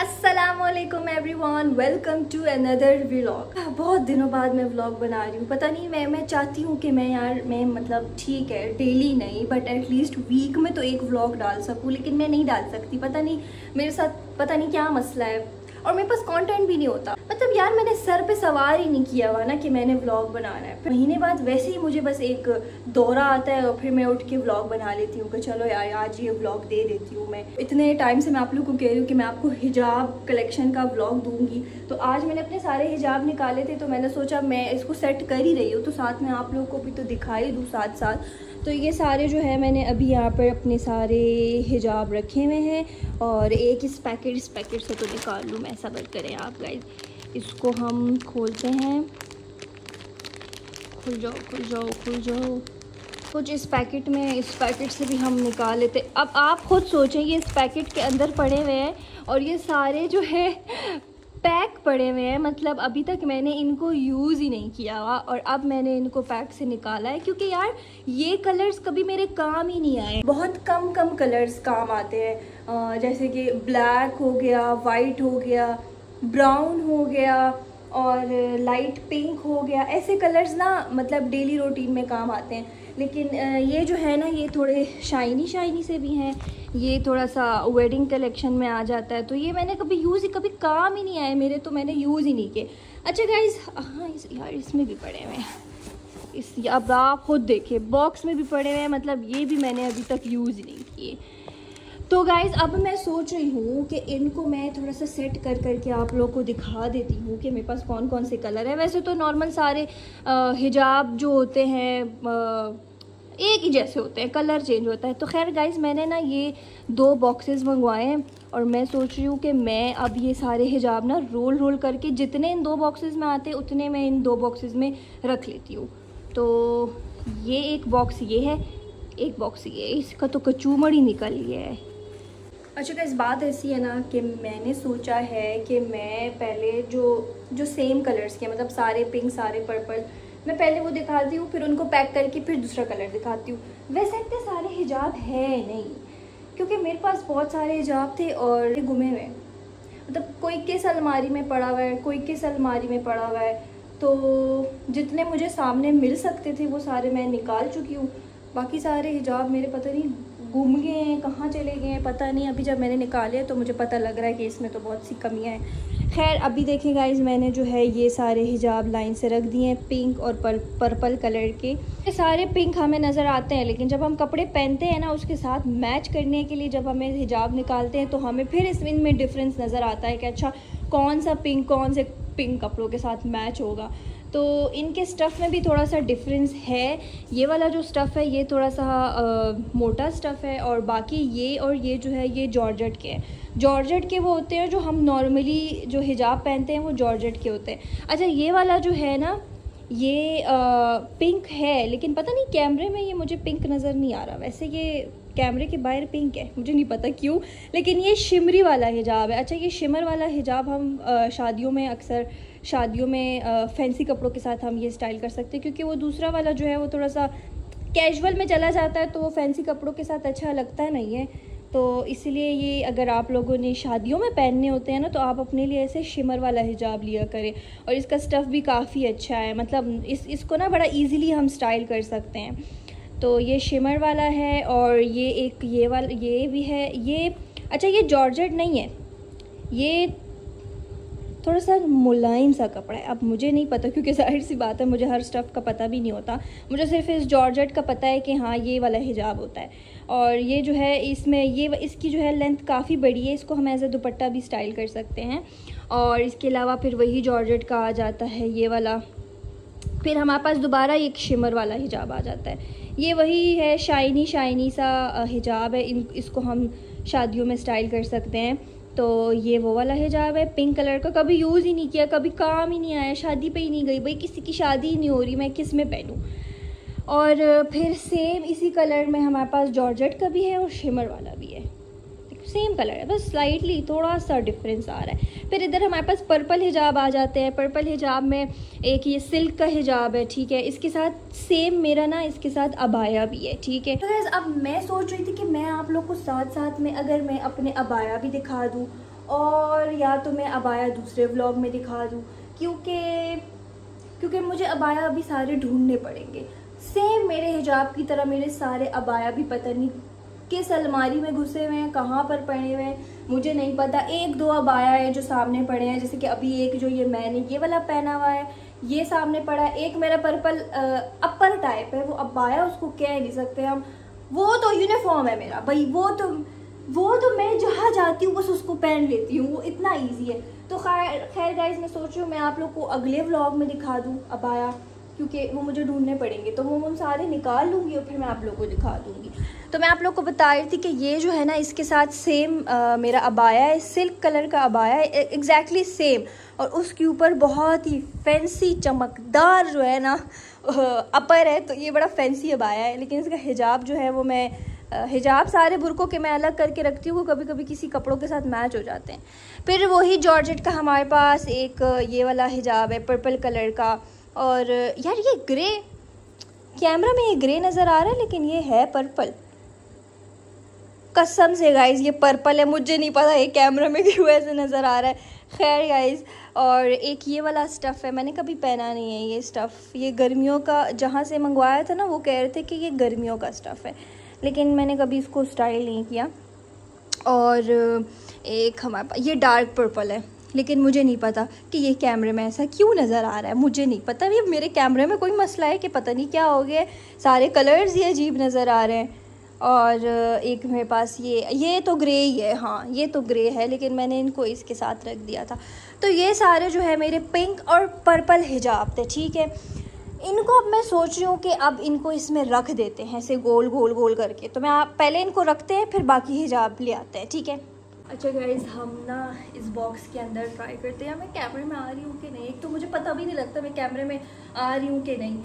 अस्सलामुअलैकुम everyone, welcome to another vlog. बहुत दिनों बाद मैं व्लॉग बना रही हूँ। पता नहीं मैं चाहती हूँ कि मैं मतलब ठीक है डेली नहीं बट एटलीस्ट वीक में तो एक व्लॉग डाल सकूँ, लेकिन मैं नहीं डाल सकती। पता नहीं मेरे साथ पता नहीं क्या मसला है और मेरे पास कंटेंट भी नहीं होता। मतलब यार मैंने सर पे सवार ही नहीं किया हुआ ना कि मैंने व्लॉग बनाना है। फिर महीने बाद वैसे ही मुझे बस एक दौरा आता है और फिर मैं उठ के व्लॉग बना लेती हूँ कि चलो यार आज ये व्लॉग दे देती हूँ। मैं इतने टाइम से मैं आप लोग को कह रही हूँ कि मैं आपको हिजाब कलेक्शन का व्लॉग दूंगी, तो आज मैंने अपने सारे हिजाब निकाले थे तो मैंने सोचा मैं इसको सेट कर ही रही हूँ तो साथ में आप लोगों को भी तो दिखाई दूँ साथ साथ। तो ये सारे जो है मैंने अभी यहाँ पर अपने सारे हिजाब रखे हुए हैं और एक इस पैकेट से तो निकाल लूँ मैं, सब्र करें आप गाइस। इसको हम खोलते हैं। खुल जाओ। कुछ इस पैकेट से भी हम निकाल लेते। अब आप खुद सोचें ये इस पैकेट के अंदर पड़े हुए हैं और ये सारे जो है पैक पड़े हुए हैं। मतलब अभी तक मैंने इनको यूज़ ही नहीं किया हुआ और अब मैंने इनको पैक से निकाला है क्योंकि यार ये कलर्स कभी मेरे काम ही नहीं आए। बहुत कम कलर्स काम आते हैं, जैसे कि ब्लैक हो गया, वाइट हो गया, ब्राउन हो गया और लाइट पिंक हो गया। ऐसे कलर्स ना मतलब डेली रूटीन में काम आते हैं, लेकिन ये जो है ना ये थोड़े शाइनी से भी हैं। ये थोड़ा सा वेडिंग कलेक्शन में आ जाता है तो ये मैंने कभी काम ही नहीं आए मेरे, तो मैंने यूज़ ही नहीं किए। अच्छा गाइज, हाँ यार इसमें भी पड़े हुए हैं। अब आप खुद देखिए बॉक्स में भी पड़े हुए हैं, मतलब ये भी मैंने अभी तक यूज़ ही नहीं किए। तो गाइज़ अब मैं सोच रही हूँ कि इनको मैं थोड़ा सा सेट करके आप लोगों को दिखा देती हूँ कि मेरे पास कौन कौन से कलर है। वैसे तो नॉर्मल सारे हिजाब जो होते हैं एक ही जैसे होते हैं, कलर चेंज होता है। तो खैर गाइज़ मैंने ना ये 2 बॉक्सेस मंगवाए हैं और मैं सोच रही हूँ कि मैं अब ये सारे हिजाब ना रोल करके जितने इन 2 बॉक्सेस में आते हैं उतने मैं इन 2 बॉक्सेस में रख लेती हूँ। तो ये एक बॉक्स ये है, एक बॉक्स ये, इसका तो कचूमड़ ही निकल गया है। अच्छा गाइस बात ऐसी है ना कि मैंने सोचा है कि मैं पहले जो सेम कलर्स के मतलब सारे पिंक सारे पर्पल मैं पहले वो दिखाती हूँ, फिर उनको पैक करके फिर दूसरा कलर दिखाती हूँ। वैसे इतने सारे हिजाब है नहीं क्योंकि मेरे पास बहुत सारे हिजाब थे और गुमे हुए, मतलब कोई किस अलमारी में पड़ा हुआ है, कोई किस अलमारी में पड़ा हुआ है। तो जितने मुझे सामने मिल सकते थे वो सारे मैं निकाल चुकी हूँ। बाकी सारे हिजाब मेरे पता नहीं गुम गए हैं, कहाँ चले गए हैं पता नहीं। अभी जब मैंने निकाले तो मुझे पता लग रहा है कि इसमें तो बहुत सी कमियां हैं। खैर अभी देखें गाइज मैंने जो है ये सारे हिजाब लाइन से रख दिए हैं पिंक और पर्पल कलर के। ये सारे पिंक हमें नज़र आते हैं, लेकिन जब हम कपड़े पहनते हैं ना उसके साथ मैच करने के लिए जब हमें हिजाब निकालते हैं तो हमें फिर इनमें डिफरेंस नज़र आता है कि अच्छा कौन सा पिंक कौन से पिंक कपड़ों के साथ मैच होगा। तो इनके स्टफ़ में भी थोड़ा सा डिफरेंस है। ये वाला जो स्टफ़ है ये थोड़ा सा मोटा स्टफ़ है और बाकी ये और ये जो है ये जॉर्जेट के हैं। जॉर्जेट के वो होते हैं जो हम नॉर्मली जो हिजाब पहनते हैं वो जॉर्जेट के होते हैं। अच्छा ये वाला जो है ना ये पिंक है, लेकिन पता नहीं कैमरे में ये मुझे पिंक नज़र नहीं आ रहा। वैसे ये कैमरे के बाहर पिंक है, मुझे नहीं पता क्यों, लेकिन ये शिमरी वाला हिजाब है। अच्छा ये शिमर वाला हिजाब हम शादियों में फैंसी कपड़ों के साथ हम ये स्टाइल कर सकते हैं, क्योंकि वो दूसरा वाला जो है वो थोड़ा सा कैजुअल में चला जाता है तो वो फैंसी कपड़ों के साथ अच्छा लगता नहीं है। तो इसलिए ये अगर आप लोगों ने शादियों में पहनने होते हैं ना तो आप अपने लिए ऐसे शिमर वाला हिजाब लिया करें। और इसका स्टफ़ भी काफ़ी अच्छा है, मतलब इसको ना बड़ा ईज़िली हम स्टाइल कर सकते हैं। तो ये शिमर वाला है और ये एक ये वाला ये भी है। ये अच्छा ये जॉर्जेट नहीं है, ये थोड़ा सा मुलायम सा कपड़ा है। अब मुझे नहीं पता क्योंकि जाहिर सी बात है मुझे हर स्टफ़ का पता भी नहीं होता, मुझे सिर्फ इस जॉर्जेट का पता है कि हाँ ये वाला हिजाब होता है। और ये जो है इसमें इसकी जो है लेंथ काफ़ी बड़ी है, इसको हम एज ए दुपट्टा भी स्टाइल कर सकते हैं। और इसके अलावा फिर वही जॉर्जेट का आ जाता है ये वाला। फिर हमारे पास दोबारा एक शिमर वाला हिजाब आ जाता है। ये वही है शाइनी सा हिजाब है, इसको हम शादियों में स्टाइल कर सकते हैं। तो ये वो वाला हिजाब है पिंक कलर का, कभी यूज़ ही नहीं किया, कभी काम ही नहीं आया, शादी पे ही नहीं गई भाई, किसी की शादी ही नहीं हो रही, मैं किस में पहनूँ। और फिर सेम इसी कलर में हमारे पास जॉर्जेट का भी है और शिमर वाला भी है, सेम कलर है, बस स्लाइटली थोड़ा सा डिफरेंस आ रहा है। फिर इधर हमारे पास पर्पल हिजाब आ जाते हैं। पर्पल हिजाब में एक ये सिल्क का हिजाब है, ठीक है, इसके साथ सेम मेरा ना इसके साथ अबाया भी है, ठीक है। तो अब मैं सोच रही थी कि मैं आप लोग को साथ साथ में अगर मैं अपने अबाया भी दिखा दूँ और या तो मैं अबाया दूसरे व्लॉग में दिखा दूँ, क्योंकि मुझे अबाया अभी सारे ढूंढने पड़ेंगे। सेम मेरे हिजाब की तरह मेरे सारे अबाया भी पता नहीं किस अलमारी में घुसे हुए हैं, कहाँ पर पड़े हुए हैं मुझे नहीं पता। एक दो अबाया है जो सामने पड़े हैं, जैसे कि अभी एक जो ये मैंने ये वाला पहना हुआ है ये सामने पड़ा है। एक मेरा पर्पल अपर टाइप है, वो अबाया उसको कह नहीं सकते हम, वो तो यूनिफॉर्म है मेरा भाई। वो तो मैं जहाँ जाती हूँ बस उसको पहन लेती हूँ, वो इतना ईजी है। तो खैर गाइस, मैं सोच रही हूँ मैं आप लोग को अगले व्लॉग में दिखा दूँ अबाया, क्योंकि वो मुझे ढूंढने पड़ेंगे। तो वो उन सारे निकाल लूँगी और फिर मैं आप लोग को दिखा दूँगी। तो मैं आप लोग को बता रही थी कि ये जो है ना इसके साथ सेम मेरा अबाया है, सिल्क कलर का अबाया है, एग्जैक्टली सेम। और उसके ऊपर बहुत ही फैंसी चमकदार जो है ना अपर है, तो ये बड़ा फैंसी अबाया है। लेकिन इसका हिजाब जो है वो मैं हिजाब सारे बुरकों के मैं अलग करके रखती हूँ, कभी कभी किसी कपड़ों के साथ मैच हो जाते हैं। फिर वही जॉर्जेट का हमारे पास एक ये वाला हिजाब है पर्पल कलर का। और यार ये ग्रे, कैमरा में ये ग्रे नज़र आ रहा है लेकिन ये है पर्पल, कसम से गाइस ये पर्पल है। मुझे नहीं पता ये कैमरा में क्यों ऐसे नज़र आ रहा है। खैर गाइस, और एक ये वाला स्टफ़ है, मैंने कभी पहना नहीं है ये स्टफ़। ये गर्मियों का, जहाँ से मंगवाया था ना वो कह रहे थे कि ये गर्मियों का स्टफ़ है, लेकिन मैंने कभी इसको स्टाइल नहीं किया। और एक हमारे पास ये डार्क पर्पल है, लेकिन मुझे नहीं पता कि ये कैमरे में ऐसा क्यों नज़र आ रहा है, मुझे नहीं पता। ये मेरे कैमरे में कोई मसला है कि पता नहीं क्या हो गया, सारे कलर्स ये अजीब नज़र आ रहे हैं। और एक मेरे पास ये तो ग्रे ही है, हाँ ये तो ग्रे है, लेकिन मैंने इनको इसके साथ रख दिया था। तो ये सारे जो है मेरे पिंक और पर्पल हिजाब थे, ठीक है। इनको अब मैं सोच रही हूँ कि अब इनको इसमें रख देते हैं ऐसे गोल गोल गोल करके। तो मैं पहले इनको रखते हैं फिर बाकी हिजाब ले आते हैं, ठीक है। अच्छा गाइज़, हम ना इस बॉक्स के अंदर ट्राई करते हैं मैं कैमरे में आ रही हूँ कि नहीं। एक तो मुझे पता भी नहीं लगता मैं कैमरे में आ रही हूँ कि नहीं।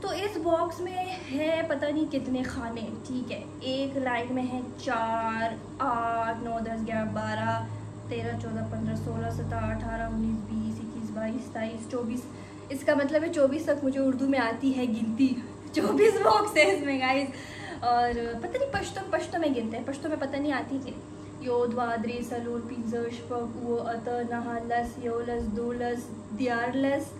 तो इस बॉक्स में है पता नहीं कितने खाने, ठीक है। एक लाइन में है 4, 8, 9, 10, 11, 12, 13, 14, 15, 16, 17, 18, 19, 20, 21, 22, 23, 24। इसका मतलब है 24 तक मुझे उर्दू में आती है गिनती। 24 बॉक्स है इसमें गाइज। और पता नहीं पश्तो में गिनते हैं, पश्तो में पता नहीं आती कि योद वाद्री सलूर पिंजर शपक वो अत नहालस योलस दूलस दियारलस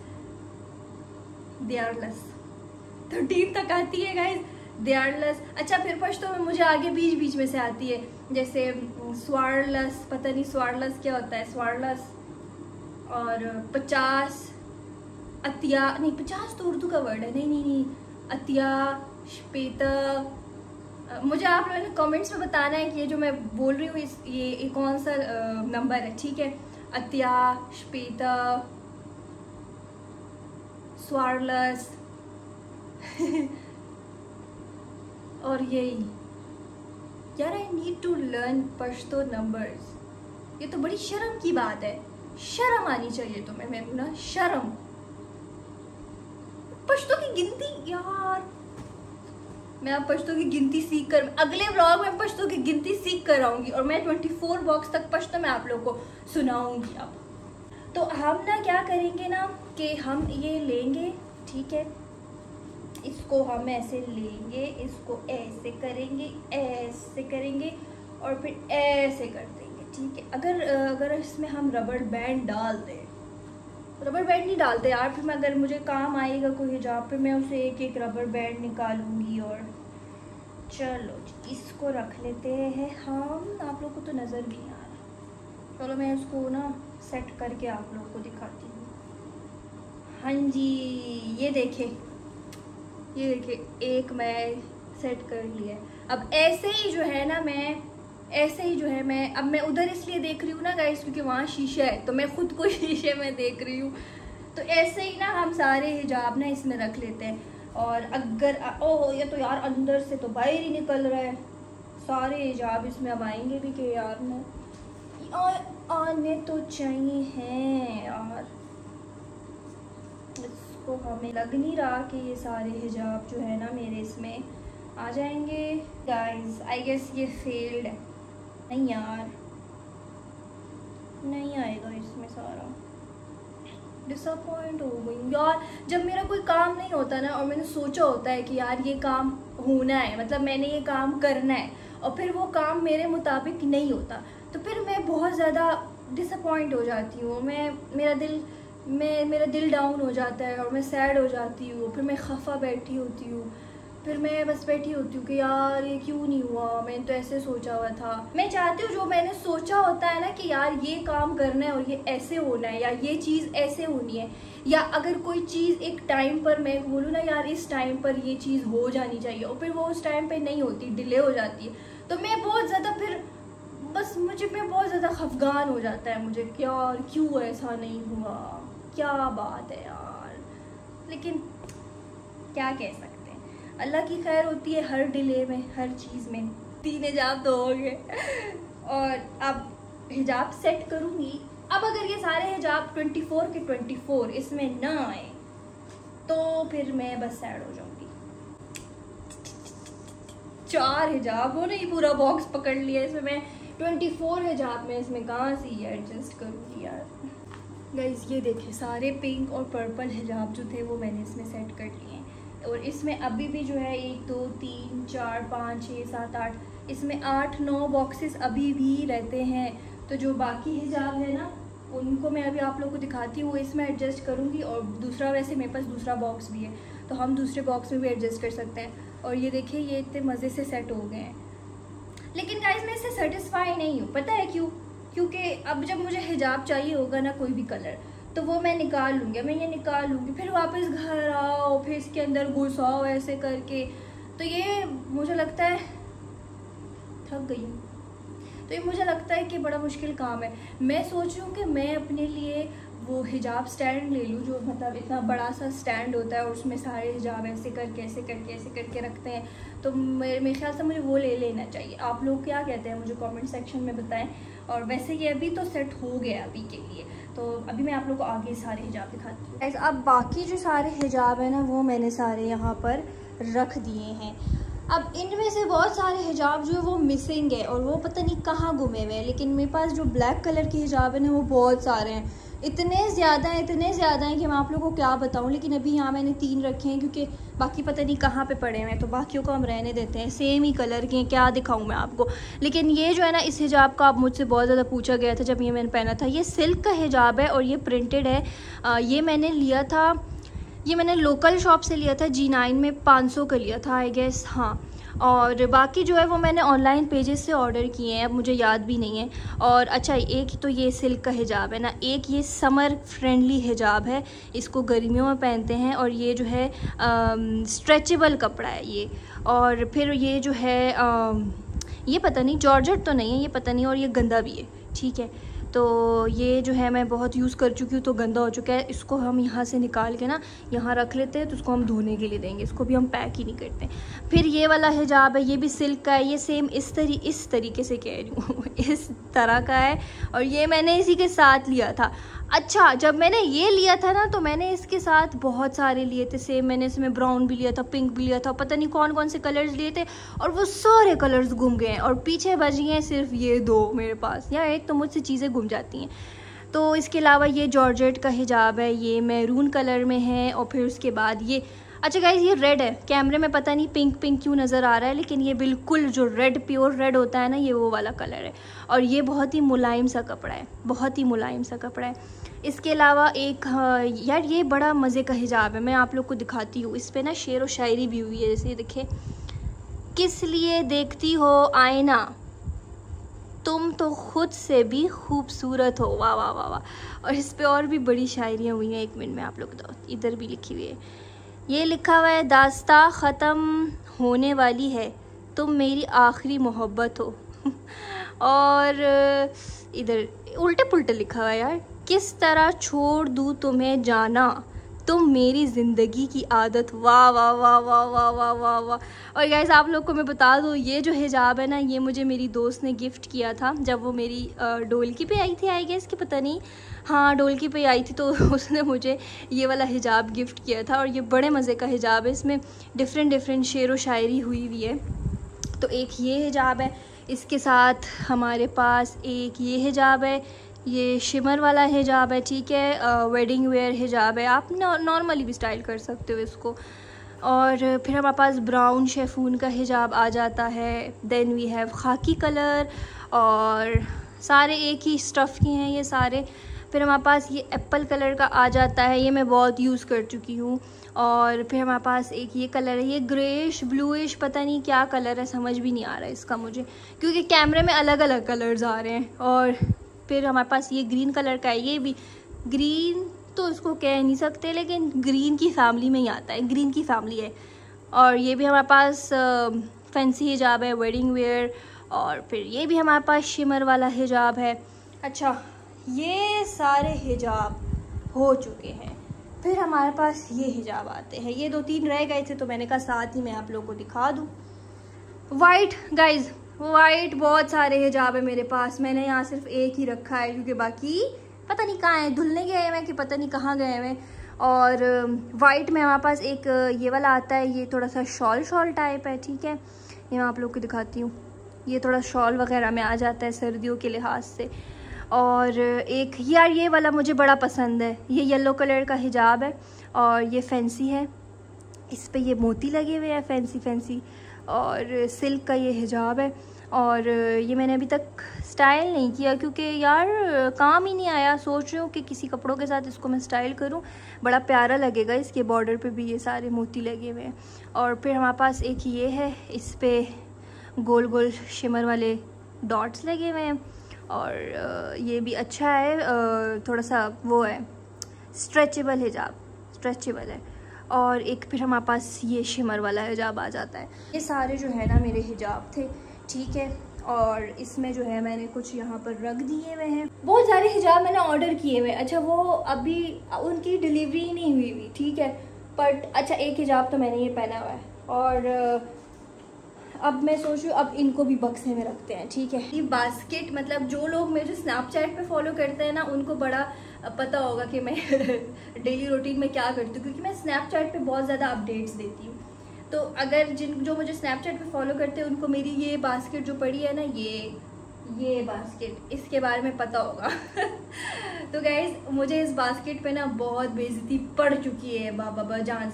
13 तक आती है गाइज, दियारलस। अच्छा, फिर पश्तो में मुझे आगे बीच में से आती है, जैसे स्वारलस, पता नहीं स्वारलस क्या होता है, स्वारलस। और 50 अतिया, नहीं 50 तो उर्दू का वर्ड है, नहीं अतिया श्पेता। मुझे आप लोगों ने कमेंट्स में बताना है कि ये जो मैं बोल रही हूँ ये कौन सा नंबर है, ठीक है। अतिया श्पेता स्वारलस और यही यार, I need to learn Pashto numbers. ये तो बड़ी शर्म की बात है, शर्म आनी चाहिए तुम्हें, मैं ना शर्म। पश्तो की गिनती यार, मैं अब पश्तो की गिनती सीख कर अगले व्लॉग में पश्तो की गिनती सीख कर आऊंगी और मैं 24 बॉक्स तक पश्तो में आप लोगों को सुनाऊंगी। अब तो हम ना क्या करेंगे ना कि हम ये लेंगे, ठीक है, इसको हम ऐसे लेंगे, इसको ऐसे करेंगे और फिर ऐसे कर देंगे, ठीक है। अगर इसमें हम रबर बैंड डाल दें, रबर बैंड नहीं डालते यार, फिर मैं अगर मुझे काम आएगा कोई हिजाब पे मैं उसे एक रबर बैंड निकालूंगी। और चलो इसको रख लेते हैं हम, आप लोग को तो नज़र भी नहीं आ रहा। चलो मैं इसको ना सेट करके आप लोग को दिखाती हूँ। हाँ जी, ये देखे एक मैं सेट कर लिया। अब ऐसे ही जो है मैं अब मैं उधर इसलिए देख रही हूँ ना गाइस क्योंकि वहाँ शीशा है, तो मैं खुद को शीशे में देख रही हूँ। तो ऐसे ही ना हम सारे हिजाब ना इसमें रख लेते हैं। और अगर ओह ये तो यार अंदर से तो बाहर ही निकल रहा है, सारे हिजाब इसमें अब आएंगे भी कि यार ना आने तो चाहिए हैं यार। इसको हमें लग नहीं रहा कि ये सारे हिजाब जो है ना मेरे इसमें आ जाएंगे। गाइस आई गेस ये फेल्ड है, नहीं यार नहीं आएगा इसमें सारा, डिसअपॉइंट हो गई यार। जब मेरा कोई काम नहीं होता ना और मैंने सोचा होता है कि यार ये काम होना है, मतलब मैंने ये काम करना है, और फिर वो काम मेरे मुताबिक नहीं होता, तो फिर मैं बहुत ज़्यादा डिसअपॉइंट हो जाती हूँ, मेरा दिल डाउन हो जाता है और मैं सैड हो जाती हूँ, फिर मैं खफा बैठी होती हूँ, फिर मैं बस बैठी होती हूँ कि यार ये क्यों नहीं हुआ, मैंने तो ऐसे सोचा हुआ था। मैं चाहती हूँ जो मैंने सोचा होता है ना कि यार ये काम करना है और ये ऐसे होना है या ये चीज़ ऐसे होनी है, या अगर कोई चीज़ एक टाइम पर मैं बोलूँ ना यार इस टाइम पर ये चीज़ हो जानी चाहिए और फिर वो उस टाइम पर नहीं होती, डिले हो जाती है, तो मैं बहुत ज़्यादा फिर बस मैं बहुत ज़्यादा खफगान हो जाता है मुझे कि यार क्यों ऐसा नहीं हुआ, क्या बात है यार। लेकिन क्या कह सकते हैं, अल्लाह की खैर होती है हर डिले में, हर चीज़ में। 3 हिजाब तो हो गए और अब हिजाब सेट करूँगी। अब अगर ये सारे हिजाब 24 के 24 इसमें ना आए तो फिर मैं बस सैड हो जाऊँगी। 4 हिजाब हो नहीं, पूरा बॉक्स पकड़ लिया, इसमें मैं 24 हिजाब में इसमें कहाँ से ये एडजस्ट करूँगी यार। गाइस ये देखिए सारे पिंक और पर्पल हिजाब जो थे वो मैंने इसमें सेट कर लिए हैं और इसमें अभी भी जो है 1 2 3 4 5 6 7 8 इसमें 8 9 बॉक्सेस अभी भी रहते हैं। तो जो बाकी हिजाब है ना उनको मैं अभी आप लोगों को दिखाती हूँ, वो इसमें एडजस्ट करूँगी और दूसरा, वैसे मेरे पास दूसरा बॉक्स भी है तो हम दूसरे बॉक्स में भी एडजस्ट कर सकते हैं। और ये देखिए ये इतने मज़े से सेट हो गए हैं। लेकिन गाइस मैं इससे सेटिस्फाई नहीं हूँ, पता है क्यों? क्योंकि अब जब मुझे हिजाब चाहिए होगा ना कोई भी कलर, तो वो मैं निकाल लूँगी, मैं ये निकाल लूँगी, फिर वापस घर आओ, फिर इसके अंदर घुसाओ ऐसे करके, तो ये मुझे लगता है थक गई हूँ। तो ये मुझे लगता है कि बड़ा मुश्किल काम है। मैं सोच रही हूँ कि मैं अपने लिए वो हिजाब स्टैंड ले लूँ, जो मतलब इतना बड़ा सा स्टैंड होता है और उसमें सारे हिजाब ऐसे करके रखते हैं, तो मेरे ख्याल से मुझे वो ले लेना चाहिए। आप लोग क्या कहते हैं मुझे कमेंट सेक्शन में बताएं। और वैसे ये अभी तो सेट हो गया अभी के लिए, तो अभी मैं आप लोग को आगे सारे हिजाब दिखाती हूँ। अब बाकी जो सारे हिजाब है ना वो मैंने सारे यहाँ पर रख दिए हैं। अब इनमें से बहुत सारे हिजाब जो है वो मिसिंग है और वो पता नहीं कहाँ गुमे हुए हैं, लेकिन मेरे पास जो ब्लैक कलर के हिजाब है ना वो बहुत सारे हैं, इतने ज़्यादा हैं कि मैं आप लोगों को क्या बताऊं। लेकिन अभी यहाँ मैंने 3 रखे हैं क्योंकि बाकी पता नहीं कहाँ पे पड़े हुए हैं, तो बाकियों को हम रहने देते हैं। सेम ही कलर के हैं, क्या दिखाऊं मैं आपको। लेकिन ये जो है ना इस हिजाब का अब मुझसे बहुत ज़्यादा पूछा गया था जब ये मैंने पहना था। ये सिल्क का हिजाब है और ये प्रिंटेड है। ये मैंने लिया था, ये मैंने लोकल शॉप से लिया था, G9 में 500 का लिया था आई गेस, हाँ। और बाकी जो है वो मैंने ऑनलाइन पेजेस से ऑर्डर किए हैं, अब मुझे याद भी नहीं है। और अच्छा एक तो ये सिल्क का हिजाब है ना, एक ये समर फ्रेंडली हिजाब है, इसको गर्मियों में पहनते हैं और ये जो है स्ट्रेचेबल कपड़ा है ये। और फिर ये जो है ये पता नहीं जॉर्जेट तो नहीं है, ये पता नहीं, और ये गंदा भी है, ठीक है। तो ये जो है मैं बहुत यूज़ कर चुकी हूँ तो गंदा हो चुका है, इसको हम यहाँ से निकाल के ना यहाँ रख लेते हैं, तो उसको हम धोने के लिए देंगे, इसको भी हम पैक ही नहीं करते। फिर ये वाला हिजाब है, ये भी सिल्क का है, ये सेम इस तरीके से कह रही हूँ इस तरह का है और ये मैंने इसी के साथ लिया था। अच्छा जब मैंने ये लिया था ना तो मैंने इसके साथ बहुत सारे लिए थे सेम, मैंने इसमें ब्राउन भी लिया था, पिंक भी लिया था, पता नहीं कौन कौन से कलर्स लिए थे और वो सारे कलर्स गुम गए हैं और पीछे बच गए हैं सिर्फ ये 2 मेरे पास, या एक तो मुझसे चीज़ें गुम जाती हैं। तो इसके अलावा ये जॉर्जेट का हिजाब है, ये मैरून कलर में है। और फिर उसके बाद ये, अच्छा गाइस ये रेड है, कैमरे में पता नहीं पिंक क्यों नज़र आ रहा है, लेकिन ये बिल्कुल जो रेड प्योर रेड होता है ना, ये वो वाला कलर है और ये बहुत ही मुलायम सा कपड़ा है, बहुत ही मुलायम सा कपड़ा है। इसके अलावा एक यार ये बड़ा मज़े का हिजाब है, मैं आप लोग को दिखाती हूँ। इस पर ना शेर व शायरी भी हुई है, जैसे देखिए, किस लिए देखती हो आईना, तुम तो खुद से भी खूबसूरत हो, वाह वाह वाह वाह। और इस पे और भी बड़ी शायरियाँ हुई हैं, 1 मिनट में आप लोग बताओ, इधर भी लिखी हुई है, ये लिखा हुआ है, दास्ता ख़त्म होने वाली है, तुम मेरी आखिरी मोहब्बत हो और इधर उल्टे पुल्टे लिखा हुआ है यार, किस तरह छोड़ दूँ तुम्हें जाना, तुम मेरी ज़िंदगी की आदत, वाह वाह वाह वाह वाह वाह वाह वाह। और गाइस आप लोग को मैं बता दूँ, ये जो हिजाब है ना ये मुझे मेरी दोस्त ने गिफ्ट किया था जब वो मेरी डोलकी पे आई थी आई गेस, कि पता नहीं, हाँ डोलकी पे आई थी, तो उसने मुझे ये वाला हिजाब गिफ्ट किया था और ये बड़े मज़े का हिजाब है, इसमें डिफरेंट शेर व शायरी हुई हुई है। तो एक ये हिजाब है, इसके साथ हमारे पास एक ये हिजाब है, ये शिमर वाला हिजाब है, ठीक है, वेडिंग वेयर हिजाब है, आप नॉर्मली भी स्टाइल कर सकते हो इसको। और फिर हमारे पास ब्राउन शेफून का हिजाब आ जाता है, देन वी हैव खाकी कलर, और सारे एक ही स्टफ़ के हैं ये सारे। फिर हमारे पास ये एप्पल कलर का आ जाता है, ये मैं बहुत यूज़ कर चुकी हूँ। और फिर हमारे पास एक ये कलर है, ये ग्रेइश ब्लूइश, पता नहीं क्या कलर है, समझ भी नहीं आ रहा है इसका मुझे, क्योंकि कैमरे में अलग अलग कलर्स आ रहे हैं। और फिर हमारे पास ये ग्रीन कलर का है, ये भी ग्रीन तो इसको कह नहीं सकते, लेकिन ग्रीन की फैमिली में ही आता है, ग्रीन की फैमिली है। और ये भी हमारे पास फैंसी हिजाब है, वेडिंग वेयर। और फिर ये भी हमारे पास शिमर वाला हिजाब है। अच्छा, ये सारे हिजाब हो चुके हैं। फिर हमारे पास ये हिजाब आते हैं, ये 2-3 रह गए थे तो मैंने कहा साथ ही मैं आप लोगों को दिखा दूँ। वाइट गाइज, वाइट बहुत सारे हिजाब है मेरे पास, मैंने यहाँ सिर्फ एक ही रखा है क्योंकि बाकी पता नहीं कहाँ है, धुलने गए हैं कि पता नहीं कहाँ गए हैं। और वाइट में हमारे पास एक ये वाला आता है, ये थोड़ा सा शॉल टाइप है, ठीक है। ये मैं आप लोग को दिखाती हूँ, ये थोड़ा शॉल वगैरह में आ जाता है सर्दियों के लिहाज से। और एक यार ये वाला मुझे बड़ा पसंद है, ये येलो कलर का हिजाब है और ये फैंसी है, इस पे ये मोती लगे हुए हैं फैंसी। और सिल्क का ये हिजाब है। और ये मैंने अभी तक स्टाइल नहीं किया क्योंकि यार काम ही नहीं आया। सोच रही हूँ कि किसी कपड़ों के साथ इसको मैं स्टाइल करूँ, बड़ा प्यारा लगेगा। इसके बॉर्डर पे भी ये सारे मोती लगे हुए हैं। और फिर हमारे पास एक ये है, इस पे गोल गोल शिमर वाले डॉट्स लगे हुए हैं। और ये भी अच्छा है, थोड़ा सा वो है, स्ट्रेचेबल हिजाब, स्ट्रेचेबल है। और एक फिर हमारे पास ये शिमर वाला हिजाब आ जाता है। ये सारे जो है ना मेरे हिजाब थे, ठीक है। और इसमें जो है मैंने कुछ यहाँ पर रख दिए हुए हैं, बहुत सारे हिजाब मैंने ऑर्डर किए हुए। अच्छा, वो अभी उनकी डिलीवरी नहीं हुई हुई, ठीक है। बट अच्छा, एक हिजाब तो मैंने ये पहना हुआ है। और अब मैं सोच रही हूँ अब इनको भी बक्से में रखते हैं, ठीक है। ये बास्केट, मतलब जो लोग मुझे स्नैपचैट पे फॉलो करते हैं ना, उनको बड़ा पता होगा कि मैं डेली रूटीन में क्या करती हूँ, क्योंकि मैं स्नैपचैट पे बहुत ज़्यादा अपडेट्स देती हूँ। तो अगर जो मुझे स्नैपचैट पे फॉलो करते हैं उनको मेरी ये बास्केट जो पड़ी है ना, ये बास्केट, इसके बारे में पता होगा। तो गाइज, मुझे इस बास्केट पे ना बहुत बेइज्जती पड़ चुकी है बाबा जान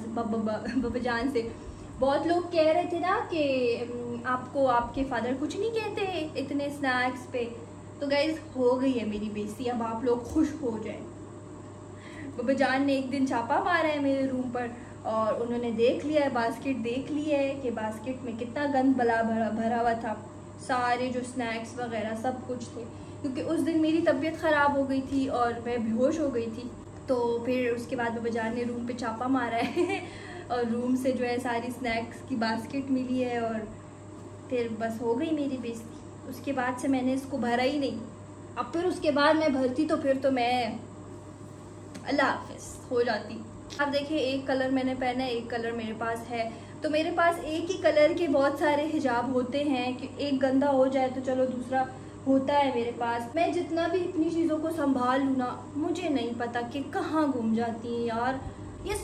से। बहुत लोग कह रहे थे ना कि आपको आपके फादर कुछ नहीं कहते इतने स्नैक्स पे। तो गाइज, हो गई है मेरी बेइज्जती, अब आप लोग खुश हो जाए। बाबा जान ने एक दिन छापा मारा है मेरे रूम पर और उन्होंने देख लिया है, बास्केट देख ली है कि बास्केट में कितना गंद भरा हुआ था। सारे जो स्नैक्स वगैरह सब कुछ थे, क्योंकि उस दिन मेरी तबीयत ख़राब हो गई थी और मैं बेहोश हो गई थी। तो फिर उसके बाद बाबा जान ने रूम पे छापा मारा है और रूम से जो है सारी स्नैक्स की बास्केट मिली है। और फिर बस हो गई मेरी बेइज्जती। उसके बाद से मैंने इसको भरा ही नहीं। अब फिर उसके बाद मैं भरती तो फिर तो मैं अल्लाह हाफिज़ हो जाती। आप देखिए, एक कलर मैंने पहना है, एक कलर मेरे पास है। तो मेरे पास एक ही कलर के बहुत सारे हिजाब होते हैं कि एक गंदा हो जाए तो चलो दूसरा होता है मेरे पास। मैं जितना भी इतनी चीज़ों को संभाल लूँ ना, मुझे नहीं पता कि कहाँ गुम जाती हैं यार। ये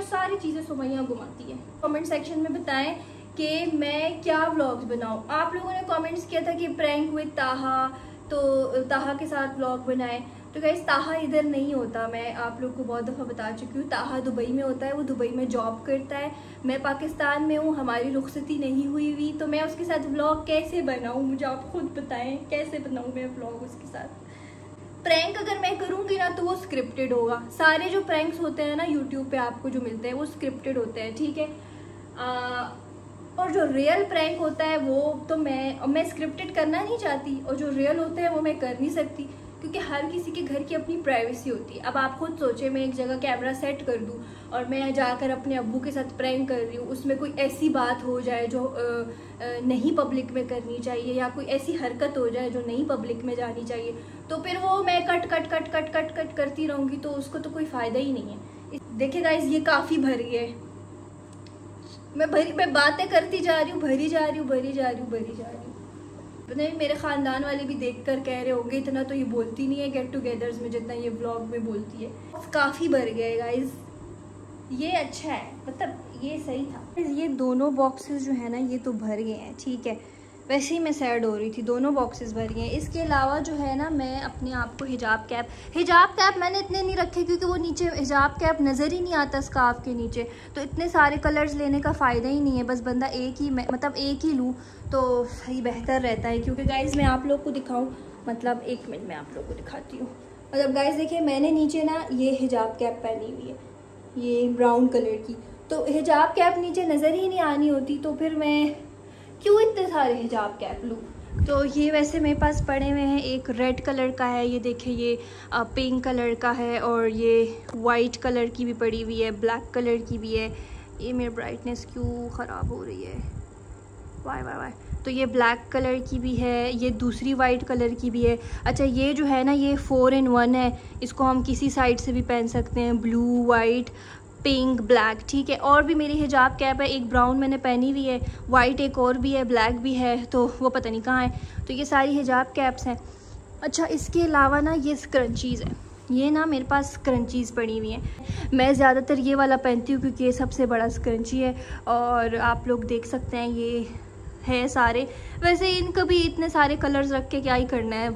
सारी चीज़ें सुमैया घुमाती है। कमेंट सेक्शन में बताएं कि मैं क्या व्लॉग्स बनाऊँ। आप लोगों ने कमेंट्स किया था कि प्रैंक विद ताहा, तो ताहा के साथ व्लॉग बनाएं। तो गाइस, ताहा इधर नहीं होता, मैं आप लोग को बहुत दफ़ा बता चुकी हूँ। ताहा दुबई में होता है, वो दुबई में जॉब करता है, मैं पाकिस्तान में हूँ, हमारी रुखसती नहीं हुई हुई। तो मैं उसके साथ व्लॉग कैसे बनाऊँ, मुझे आप खुद बताएं, कैसे बनाऊँ मैं व्लॉग उसके साथ। प्रैंक अगर मैं करूँगी ना तो वो स्क्रिप्टेड होगा। सारे जो प्रैंक्स होते हैं ना यूट्यूब पे आपको जो मिलते हैं वो स्क्रिप्टेड होते हैं, ठीक है। और जो रियल प्रैंक होता है वो तो मैं स्क्रिप्टेड करना नहीं चाहती, और जो रियल होते हैं वो मैं कर नहीं सकती, क्योंकि हर किसी के घर की अपनी प्राइवेसी होती है। अब आप खुद सोचें, मैं एक जगह कैमरा सेट कर दूं और मैं जाकर अपने अब्बू के साथ प्रैंक कर रही हूँ, उसमें कोई ऐसी बात हो जाए जो नहीं पब्लिक में करनी चाहिए, या कोई ऐसी हरकत हो जाए जो नहीं पब्लिक में जानी चाहिए, तो फिर वो मैं कट करती रहूँगी, तो उसको तो कोई फ़ायदा ही नहीं है। देखिए गाइस, ये काफ़ी भरी है, मैं बातें करती जा रही हूँ, भरी जा रही हूँ। नहीं, मेरे ख़ानदान वाले भी देखकर कह रहे होंगे इतना तो ये बोलती नहीं है गेट टुगेदर्स में जितना ये व्लॉग में बोलती है। काफ़ी भर गए गाइस, ये अच्छा है, मतलब ये सही था। ये दोनों बॉक्सेस जो है ना ये तो भर गए हैं, ठीक है। वैसे ही मैं सैड हो रही थी, दोनों बॉक्सेस भर गए हैं। इसके अलावा जो है ना, मैं अपने आप को हिजाब कैप मैंने इतने नहीं रखे क्योंकि वो नीचे हिजाब कैप नज़र ही नहीं आता स्कार्फ के नीचे, तो इतने सारे कलर्स लेने का फ़ायदा ही नहीं है। बस बंदा एक ही लूँ तो सही बेहतर रहता है। क्योंकि गाइज़, मैं आप लोग को दिखाऊँ, मतलब 1 मिनट में आप लोगों को दिखाती हूँ। मतलब गाइस देखिए, मैंने नीचे ना ये हिजाब कैप पहनी हुई है, ये ब्राउन कलर की। तो हिजाब कैप नीचे नज़र ही नहीं आनी होती, तो फिर मैं क्यों इतने सारे हिजाब कैप लूँ। तो ये वैसे मेरे पास पड़े हुए हैं, एक रेड कलर का है, ये देखिए ये पिंक कलर का है, और ये वाइट कलर की भी पड़ी हुई है, ब्लैक कलर की भी है। ये मेरी ब्राइटनेस क्यों ख़राब हो रही है, वाई वाई वाई। तो ये ब्लैक कलर की भी है, ये दूसरी वाइट कलर की भी है। अच्छा, ये जो है ना, ये 4 in 1 है, इसको हम किसी साइड से भी पहन सकते हैं, ब्लू, वाइट, पिंक, ब्लैक, ठीक है। और भी मेरी हिजाब कैप है, एक ब्राउन मैंने पहनी हुई है, वाइट एक और भी है, ब्लैक भी है, तो वो पता नहीं कहाँ है। तो ये सारी हिजाब कैप्स हैं। अच्छा, इसके अलावा ना ये स्क्रंचीज़ है, ये ना मेरे पास स्क्रंचीज़ पड़ी हुई हैं। मैं ज़्यादातर ये वाला पहनती हूँ क्योंकि ये सबसे बड़ा स्क्रंची है, और आप लोग देख सकते हैं ये है सारे। वैसे इनका भी इतने सारे कलर्स रख के क्या ही करना है,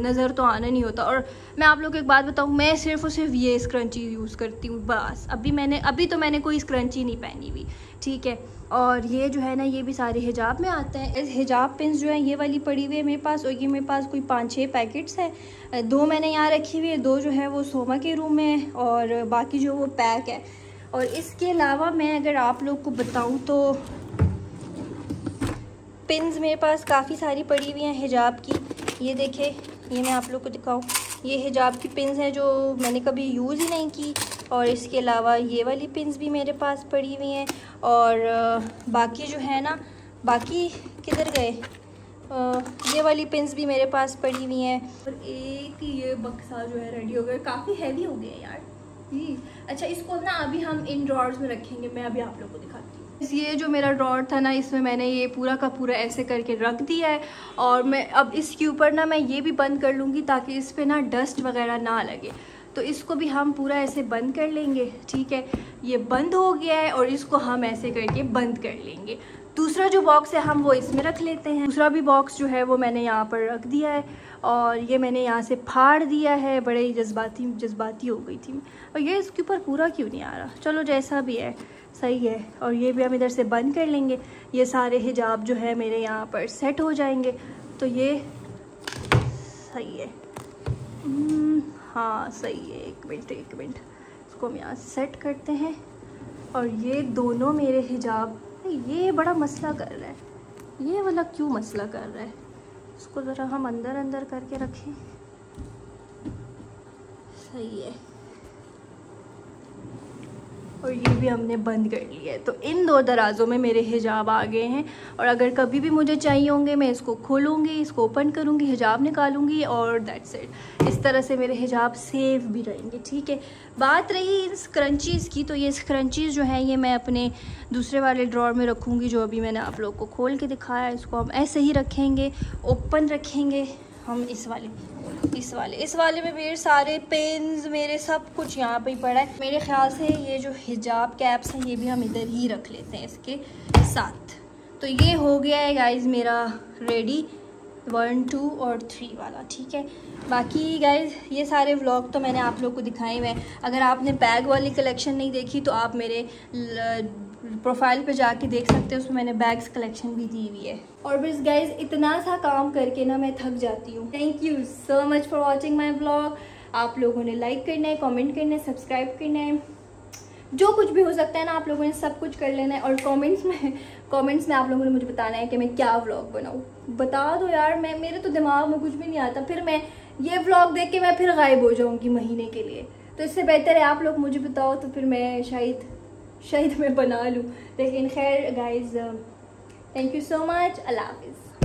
नज़र तो आना नहीं होता। और मैं आप लोग को एक बात बताऊँ, मैं सिर्फ और सिर्फ ये स्क्रंची यूज़ करती हूँ बस। अभी तो मैंने कोई स्क्रंची नहीं पहनी हुई, ठीक है। और ये जो है ना, ये भी सारे हिजाब में आते हैं। हिजाब पिन्स जो है ये वाली पड़ी हुई है मेरे पास, और ये मेरे पास कोई 5-6 पैकेट्स हैं। 2 मैंने यहाँ रखी हुई है, 2 जो है वो सोमा के रूम में है, और बाकी जो वो पैक है। और इसके अलावा मैं अगर आप लोग को बताऊँ तो पिन्स मेरे पास काफ़ी सारी पड़ी हुई हैं हिजाब की। ये देखें, ये मैं आप लोग को दिखाऊं, ये हिजाब की पिन्स हैं जो मैंने कभी यूज़ ही नहीं की। और इसके अलावा ये वाली पिन्स भी मेरे पास पड़ी हुई हैं। और बाकी जो है ना, बाकी किधर गए, ये वाली पिन्स भी मेरे पास पड़ी हुई हैं। और एक ये बक्सा जो है रेडी हो गया, काफ़ी हैवी हो गया यार। अच्छा, इसको ना अभी हम इन ड्रॉर्स में रखेंगे, मैं अभी आप लोग को दिखाती हूँ। ये जो मेरा ड्रॉर था ना, इसमें मैंने ये पूरा का पूरा ऐसे करके रख दिया है। और मैं अब इसके ऊपर ना मैं ये भी बंद कर लूँगी ताकि इस पर ना डस्ट वगैरह ना लगे। तो इसको भी हम पूरा ऐसे बंद कर लेंगे, ठीक है। ये बंद हो गया है, और इसको हम ऐसे करके बंद कर लेंगे। दूसरा जो बॉक्स है हम वो इसमें रख लेते हैं। दूसरा भी बॉक्स जो है वो मैंने यहाँ पर रख दिया है, और ये मैंने यहाँ से फाड़ दिया है। बड़े ही जज्बाती हो गई थी। और ये इसके ऊपर पूरा क्यों नहीं आ रहा, चलो जैसा भी है सही है। और ये भी हम इधर से बंद कर लेंगे। ये सारे हिजाब जो है मेरे यहाँ पर सेट हो जाएंगे। तो ये सही है, हाँ सही है। एक मिनट इसको हम यहाँ से सेट करते हैं। और ये दोनों मेरे हिजाब, ये बड़ा मसला कर रहा है, ये वाला क्यों मसला कर रहा है। इसको ज़रा हम अंदर करके रखें, सही है। और ये भी हमने बंद कर लिया है। तो इन 2 दराज़ों में मेरे हिजाब आ गए हैं। और अगर कभी भी मुझे चाहिए होंगे, मैं इसको खोलूँगी, इसको ओपन करूँगी, हिजाब निकालूँगी, और दैट्स इट। इस तरह से मेरे हिजाब सेफ भी रहेंगे, ठीक है। बात रही इन स्क्रंचीज़ की, तो ये स्क्रंचीज़ जो हैं ये मैं अपने दूसरे वाले ड्रॉर में रखूँगी, जो अभी मैंने आप लोग को खोल के दिखाया। इसको हम ऐसे ही रखेंगे, ओपन रखेंगे हम। इस वाले में मेरे सारे पेन्स, मेरे सब कुछ यहाँ पे ही पड़ा है। मेरे ख्याल से ये जो हिजाब कैप्स हैं ये भी हम इधर ही रख लेते हैं इसके साथ। तो ये हो गया है गाइज मेरा रेडी 1, 2 और 3 वाला, ठीक है। बाकी गाइज ये सारे व्लॉग तो मैंने आप लोग को दिखाए हुए हैं। अगर आपने बैग वाली कलेक्शन नहीं देखी तो आप मेरे प्रोफाइल पे जाके देख सकते हैं, उसमें मैंने बैग्स कलेक्शन भी दी हुई है। और बस गाइज इतना सा काम करके ना मैं थक जाती हूँ। Thank you so much for watching my vlog. आप लोगों ने लाइक करना है, कमेंट करना है, सब्सक्राइब करना है, जो कुछ भी हो सकता है ना आप लोगों ने सब कुछ कर लेना है। और कमेंट्स में आप लोगों ने मुझे बताना है कि मैं क्या व्लॉग बनाऊँ। बता दो यार, मेरे तो दिमाग में कुछ भी नहीं आता। फिर मैं ये व्लॉग देख के मैं फिर गायब हो जाऊँगी महीने के लिए। तो इससे बेहतर है आप लोग मुझे बताओ, तो फिर मैं शायद मैं बना लूँ। लेकिन खैर guys, thank you so much. Allah हाफिज़।